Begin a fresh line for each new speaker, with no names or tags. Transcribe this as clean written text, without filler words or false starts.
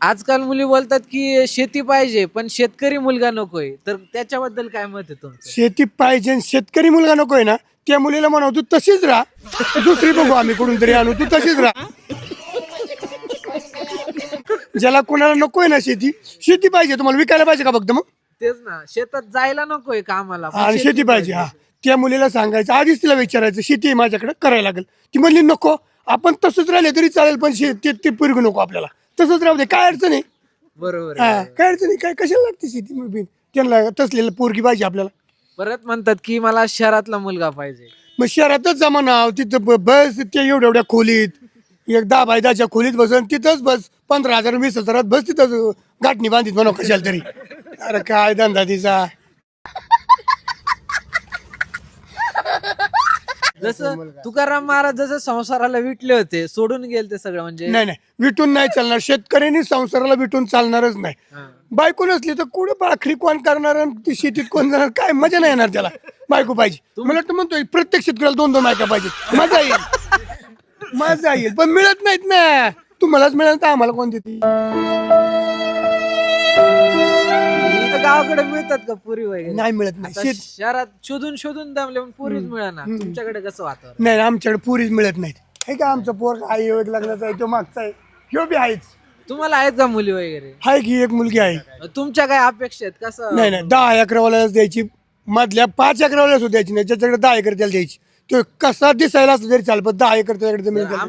आजकाल मुली बोलतात की शेती पाहिजे पण शेतकरी मुलगा नकोय, तर त्याच्याबद्दल काय मत आहे तुमचं?
शेती पाहिजे आणि शेतकरी मुलगा नकोय ना, त्या मुलीला म्हणावं तू तशीच राहा, दुसरी बघू आम्ही कुठून तरी आणू, तू तशीच राहा. ज्याला कोणाला नकोय ना शेती, शेती पाहिजे तुम्हाला विकायला पाहिजे का फक्त मग?
तेच ना, शेतात जायला नकोय कामाला पण
आणि शेती पाहिजे. हा, त्या मुलीला सांगायचं, आधीच तिला विचारायचं शेती आहे माझ्याकडे करायला लागेल. ती म्हणली नको, आपण तसंच राहिले तरी चालेल पण ते पोरगी नको आपल्याला, तसंच राहू दे काय अडचण आहे.
बरोबर
हा,
आहे.
काय अडचण आहे, काय कशाला लागते शेती मग बी? त्यांना तसलेलं पोरगी पाहिजे आपल्याला.
परत म्हणतात की मला शहरातला मुलगा पाहिजे.
मग शहरातच जमा नाव तिथं बस त्या एवढ्या एवढ्या खोलीत, एक 10 बाय 10च्या खोलीत बस आणि तिथंच बस 15,000 20,000 बस तिथंच गाठणी बांधित म्हणा कशाला तरी. अरे काय धंदा तिचा.
जसं तुकाराम महाराज जसं संसाराला विटले होते, सोडून गेले ते सगळं म्हणजे.
नाही नाही, विटून नाही चालणार. शेतकऱ्यांनी संसाराला विटून चालणारच नाही.
हा.
बायको नसली तर कुठं भाकरी कोण करणार आणि ती शेतीत कोण जाणार, काय मजा नाही येणार त्याला. बायको पाहिजे. मला वाटतं म्हणतोय प्रत्येक शेतकऱ्याला 2-2 बायका पाहिजेत, मजा येईल. मजा येईल पण मिळत नाहीत ना. तुम्हालाच मिळेल तर आम्हाला कोण देते?
इथं गावाकडे मिळतात का पुरी वगैरे?
नाही मिळत नाही.
आता शहरात शोधून शोधून दमले पण पुरीच मिळेना. तुमच्याकडे कसं वातावरण?
नाही आमच्याकडे पुरीच मिळत नाहीत. हे का आमचा पोर आई एक लग्नाचा आहे, तो मागचा आहे, ह्यो बी आहेच.
तुम्हाला आहेत का मुली वगैरे?
आहे की एक मुलगी आहे.
तुमच्या काय अपेक्षा आहेत? कसं?
नाही 10 एकरवाल्यालाच द्यायची, मधल्या 5 एकरवाल्याला सुद्धा द्यायची नाही. ज्याच्याकडे 10 एकर त्याला द्यायची. तो कसा दिसायला असं तरी चाल, पण 10 एकर त्याच्याकडे जमीन द्यायची.